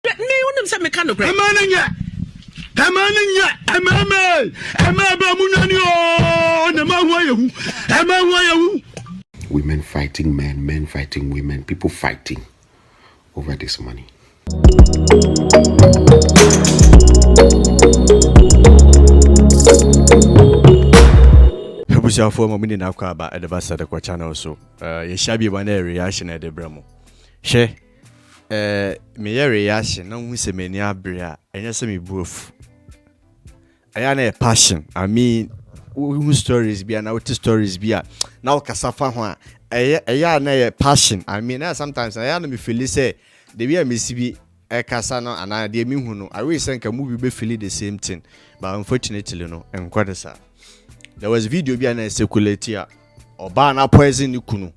unim say me kan okra. Amananya. Women fighting men, men fighting women, people fighting over this money. For mommy na kwa ba at the basa the kwa channel so ye shabi one reaction at the bremo she me reaction na hu se mani abrea enya se me bof aya na passion. I mean who stories be na what stories be na o kasafa ho a aya na passion. I mean sometimes aya na me feel say the way me si bi kasa no ana de me hu no I wish nka movie be feel the same thing, but unfortunately no enkwade sa. There was a video being circulated here. Oba na poison ni kunu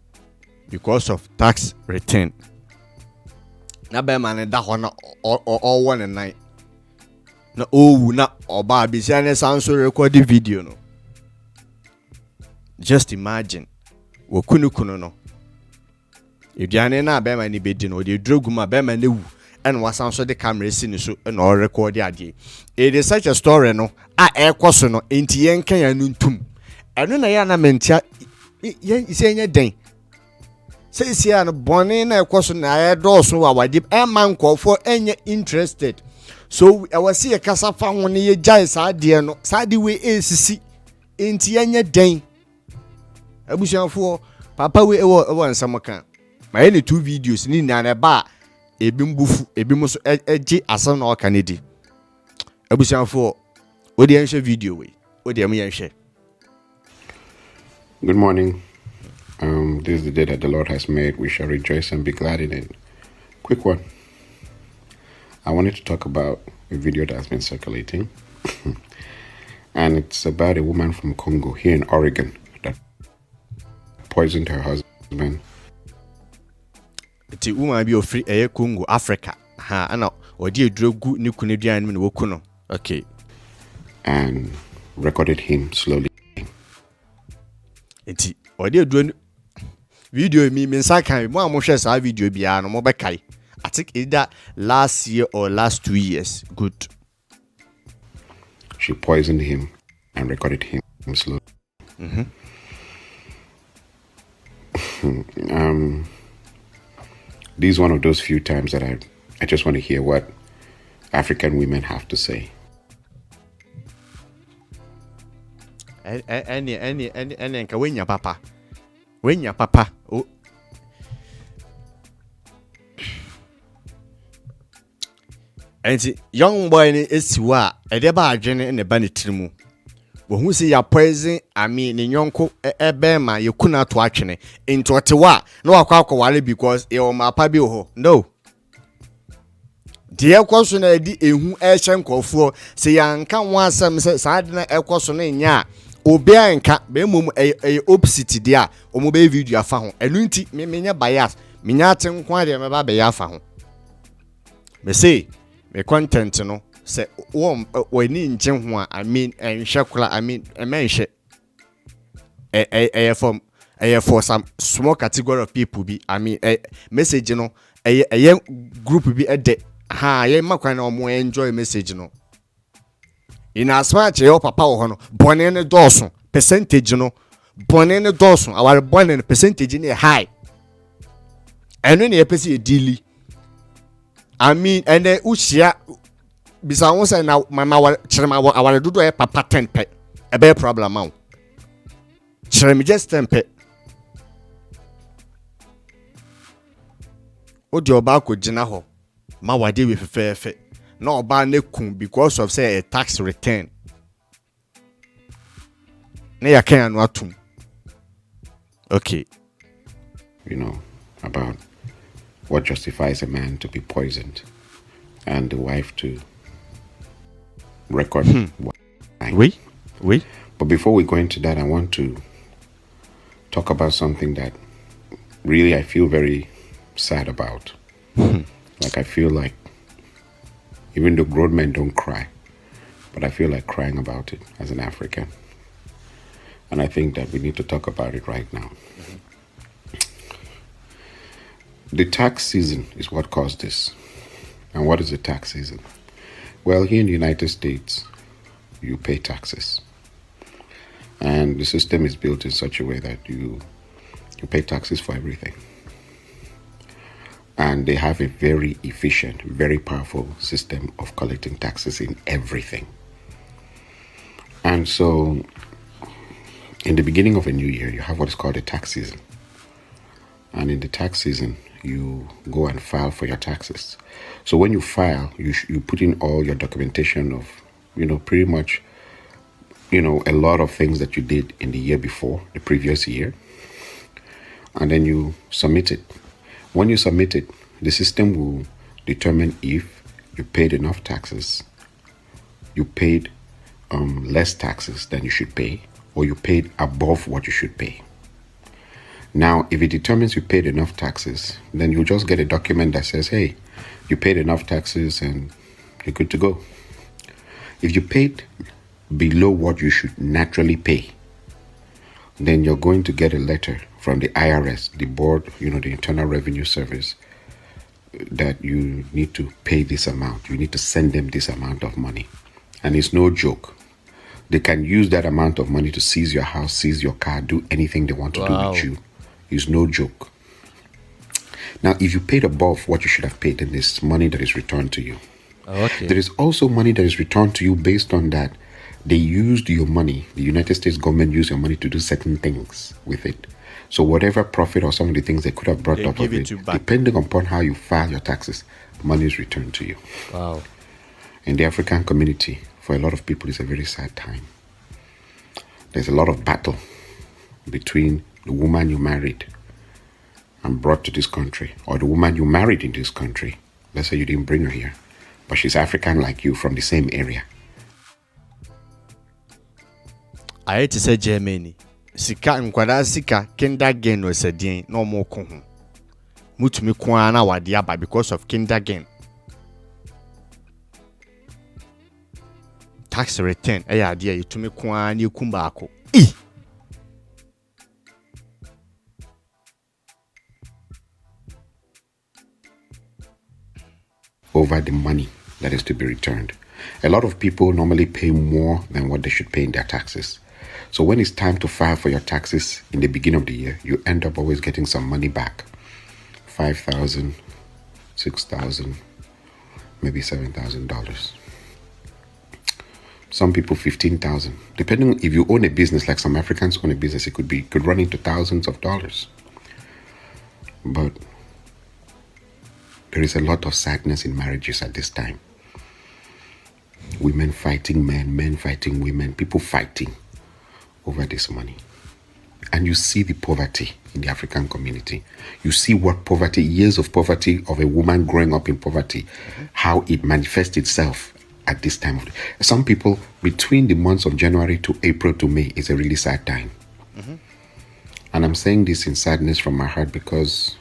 because of tax return. Na be man da ho na all 1 and 9. Na na oba bi say na sanso record the video no. Just imagine wo kunu no. Eduane na be man ni bedi no de droguma be man newu and wasanso the camera si so na all record ade. It is such a story no ekoso no enti yenka ya nuntum eno na ya na mentia yen ise nya den se ise ya no bone na ekoso na ya doso wa wade man nkofo enye interested so e wase ye kasa fa ho ne ye jai saade no saade we esisi enti enya den abusianfo papa we ewo nsamoka ma ye ne 2 videos ni na na ba ebi mbufu ebi mo so eje asam na o kanedi abusianfo odi enhwe video we odi am yenhwe. Good morning. This is the day that the Lord has made. We shall rejoice and be glad in it. Quick one. I wanted to talk about a video that has been circulating. And it's about a woman from Congo here in Oregon that poisoned her husband. The woman be free Congo, Africa. Ha, ana odi edrogu ni kuneduan mi no wokuno. Okay. And recorded him slowly. Enti odi edro video mi nsa kan mo amhwe sa video bia no mo bekai. I think either last year or last 2 years. Good. She poisoned him and recorded him slowly. This is one of those few times that I just want to hear what African women have to say. Any nka wenya papa oh enti young boy ni esiwa ede ba adwene ne ba ne tirimu wo hu se ya poison ami ne nyonko ebe ma yekuna to atwene enti otewa na wakwa wale because e o mapa bi ho no de ekoso na edi ehu ehye nkofo se yanka ho asem se saade na ekoso na nya obi anka be mom opposite dia omo be video afa ho enu nti menya bias menya atenko ade me ba be ya afa ho me say me content no se wo ni nche ho I mean enhwe kula I mean emenhwe for some small category of people be I mean message no group be ede ha ye makwan na omo enjoy message no in as much your papa wo no bone ne doso percentage no bone ne doso our bone ne percentage ne high eno ne pese edili I mean and ushia bisa won say na mama wa chirema our dodo e papa 10 pe e be problem am chirem just 10 pe odi oba ko gina ho ma wade we fefefe na oba na kun because of say a tax return na ya kan anu atum. Okay, you know about what justifies a man to be poisoned and the wife to record Oui. But before we go into that, I want to talk about something that really I feel very sad about. Like I feel like even though grown men don't cry, but I feel like crying about it as an African. And I think that we need to talk about it right now. The tax season is what caused this. And what is the tax season? Well, here in the United States, you pay taxes. And the system is built in such a way that you pay taxes for everything. And they have a very efficient, very powerful system of collecting taxes in everything. And so, in the beginning of a new year, you have what is called a tax season. And in the tax season, you go and file for your taxes. So when you file, you put in all your documentation of, pretty much, a lot of things that you did in the year before, the previous year. And then you submit it. When you submit it, the system will determine if you paid enough taxes, you paid less taxes than you should pay, or you paid above what you should pay. Now, if it determines you paid enough taxes, then you'll just get a document that says, hey, you paid enough taxes and you're good to go. If you paid below what you should naturally pay, then you're going to get a letter from the IRS, the board, the Internal Revenue Service, that you need to pay this amount. You need to send them this amount of money. And it's no joke. They can use that amount of money to seize your house, seize your car, do anything they want to do with you. It's no joke. Now, if you paid above what you should have paid, then there's money that is returned to you. Okay. There is also money that is returned to you based on that they used your money. The United States government used your money to do certain things with it. So whatever profit or some of the things they could have brought up of it, depending upon how you file your taxes, money is returned to you. Wow. In the African community, for a lot of people, it's a very sad time. There's a lot of battle between the woman you married and brought to this country, or the woman you married in this country. Let's say you didn't bring her here, but she's African like you from the same area. I hate to say Germany. Sika nkwada sika kindergarten was a din no more ko ho. Mutumi kwa na wade aba because of kindergarten. Tax return eya ade a yetumi kwa na ekum baako. Over the money that is to be returned. A lot of people normally pay more than what they should pay in their taxes. So when it's time to file for your taxes in the beginning of the year, you end up always getting some money back. $5,000, $6,000, maybe $7,000. Some people $15,000. Depending if you own a business, like some Africans own a business, it could run into thousands of dollars. But there is a lot of sadness in marriages at this time. Women fighting men, men fighting women, people fighting over this money. And you see the poverty in the African community. You see what poverty, years of poverty of a woman growing up in poverty, how it manifests itself at this time. Some people, between the months of January to April to May, is a really sad time. And I'm saying this in sadness from my heart because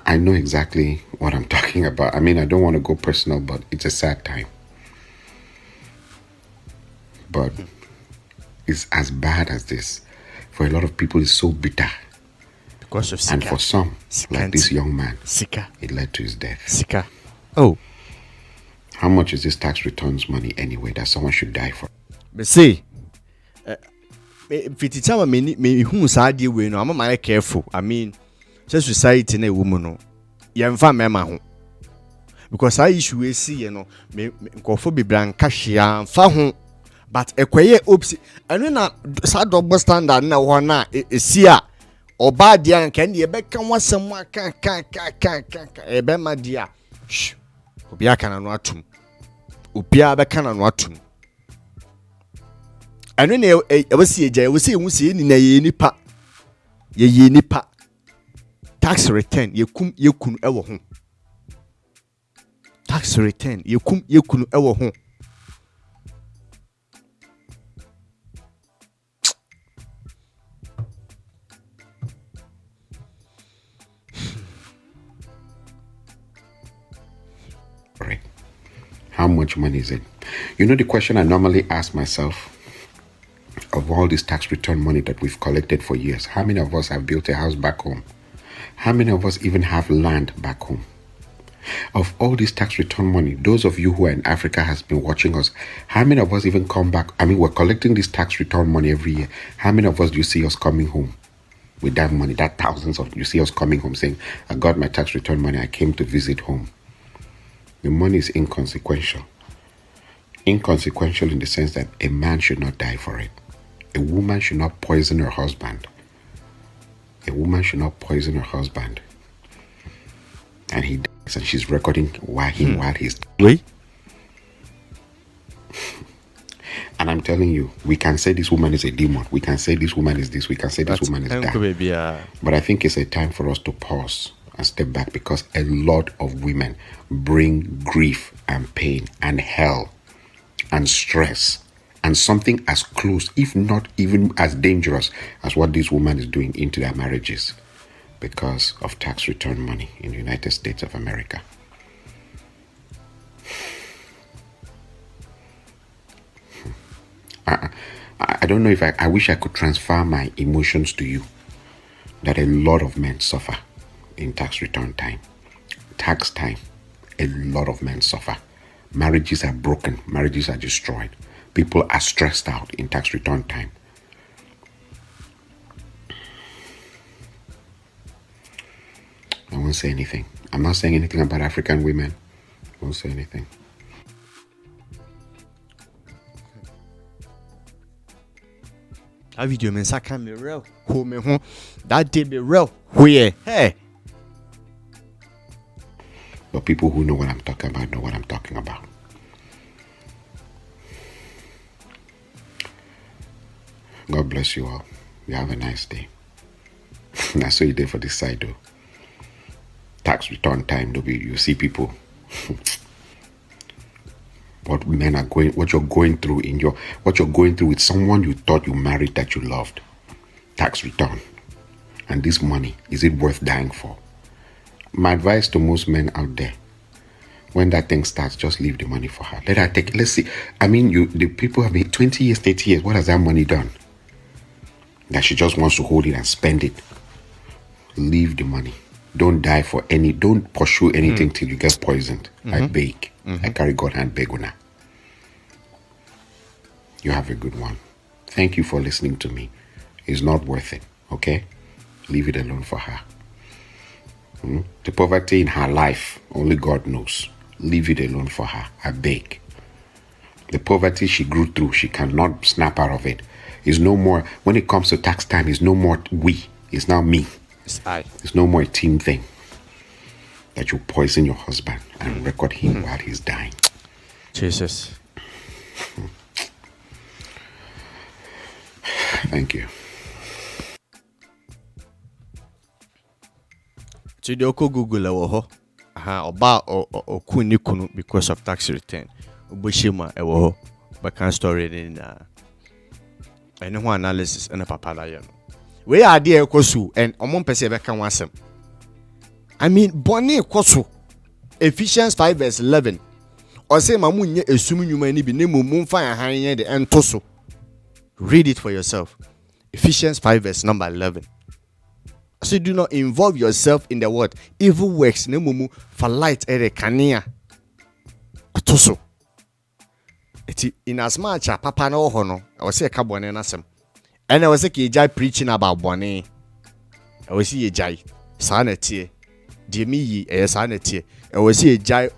I know exactly what I'm talking about. I mean, I don't want to go personal, but it's a sad time. But it's as bad as this. For a lot of people, it's so bitter. Because of Sika. And for some, like this young man, Sika, it led to his death. Sika. Oh. How much is this tax returns money anyway that someone should die for? But see, if it's time me who side you we no, I'm very careful. I mean, just society na woman no. Yemfa mema ho. Because I issue we see, me nkofo bibran kahia mfa ho. But ekwaye opsi eno na sa double standard na ho na esi a oba dia nka ne be kan wasem aka ebe ma dia obi aka na no atum obi a be kan na no atum eno ne ewasi eja ewasi hu se ni na ye nipa tax return yekunu ewo ho tax return yekunu ewo ho. Right. How much money is it? You know the question I normally ask myself, of all this tax return money that we've collected for years, how many of us have built a house back home? How many of us even have land back home? of all this tax return money, those of you who are in Africa has been watching us, how many of us even come back? I mean, we're collecting this tax return money every year. How many of us do you see us coming home with that money? That thousands of you see us coming home saying, I got my tax return money, I came to visit home. The money is inconsequential. Inconsequential in the sense that a man should not die for it. A woman should not poison her husband. A woman should not poison her husband. And he dies and she's recording while he's Wait. And I'm telling you, we can say this woman is a demon. We can say this woman is this. We can say this woman is that. But I think it's a time for us to pause and step back, because a lot of women bring grief and pain and hell and stress and something as close, if not even as dangerous as what this woman is doing into their marriages because of tax return money in the United States of America. I don't know if I wish I could transfer my emotions to you, that a lot of men suffer in tax return time. Tax time, a lot of men suffer. Marriages are broken, marriages are destroyed. People are stressed out in tax return time. I won't say anything. I'm not saying anything about African women. I won't say anything. That video means I can't be real. Who me home? That did be real. Where? Hey. But people who know what I'm talking about know what I'm talking about. God bless you all. You have a nice day. That's what you did for this side though. Tax return time, you see people. What men are going, what you're going through with someone you thought you married that you loved. Tax return. And this money, is it worth dying for? My advice to most men out there, when that thing starts, just leave the money for her. Let her take, let's see. I mean, the people have been 20 years, 30 years. What has that money done? That she just wants to hold it and spend it. Leave the money. Don't die for don't pursue anything till you get poisoned. I beg. I carry God and beg una. You have a good one. Thank you for listening to me. It's not worth it, okay? Leave it alone for her. The poverty in her life, only God knows. Leave it alone for her. I beg. The poverty she grew through, she cannot snap out of it. It's no more, when it comes to tax time, it's no more we. It's now me. It's I. It's no more a team thing. That you poison your husband and record him while he's dying. Jesus. Thank you. So the oko Google ewo oba oku ni kunu because of tax return. Oboshima ewo ho. But can story in any one analysis and a papa la no. We are there kosu and omon pese be kan wasem. I mean boni kosu. Ephesians 5 verse 11. Or say mamu nye esum nyuma ni bi ne mum fa han ye de entoso. Read it for yourself. Ephesians 5 verse number 11. So do not involve yourself in the word evil works ne mumu for light ere kania. Kotoso. Eti in as much a papa no ho no, I was say ka bone na sem. And I was like jai preaching about bone. I was see jai sanity. Jimmy ye sanity. I was see jai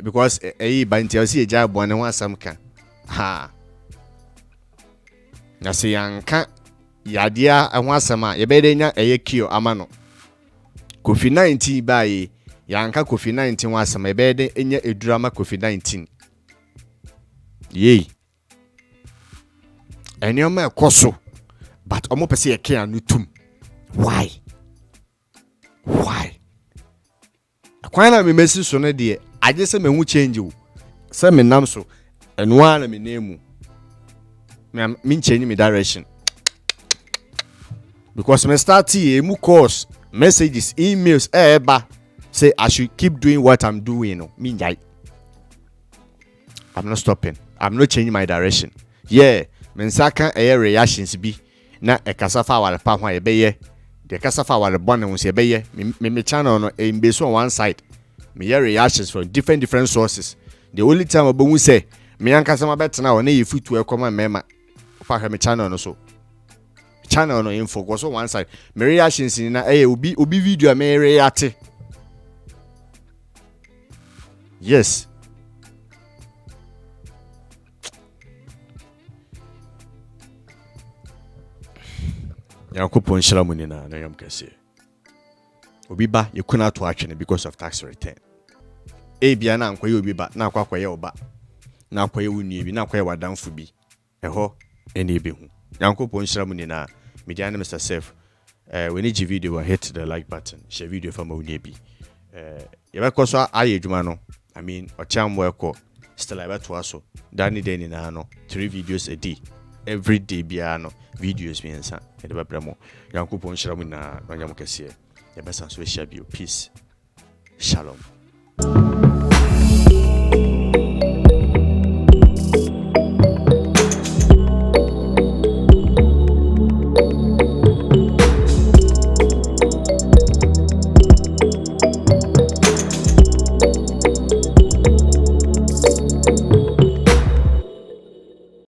because banti I was see jai bone one some can. Ha. Na say yanka yadia anwa sama ye be de nya Ekow amano. COVID-19 bae yanka COVID-19 wa sama ye be de nya edurama COVID-19. Yay. And you're my coso, but I'm up say a care nutum. Why? A quite a message on a dear. I just say me who change you. Some in Namso and one me name. Mean changing me direction. Because me start a mu course, messages, emails, say I should keep doing what I'm doing. No, mean I'm not stopping. I'm not changing my direction. Yeah, mensaka reactions be na ekasafa wale pa hwan ye de kasafa wale bonne won se be ye me channel no e be so on one side me hear reactions from different sources. The only time about who say me anka sama bet na one you fit to come mema fa me channel no so channel no info go so one side me reactions ni na obi video me react. Yes. Yankopon shira mu ni na yam kase. Obi ba yekuna to atwene because of tax return. Bia na ankoye obi ba na akwakoye oba. Na akwaye wunu bi na akwaye wadanfo bi. Eho ene be hu. Yankopon shira mu ni na media na Mr. Seth. When you video hit the like button. Share video for ma wunu bi. Yebekọ so aye adwuma no. I mean, ocham work still I to aso. Danny Denny na no 3 videos a day. Every day bia no videos bi ensa. E de babramo. Yankopon shira mu na nyam kase. Yebesa so share bio. Peace. Shalom.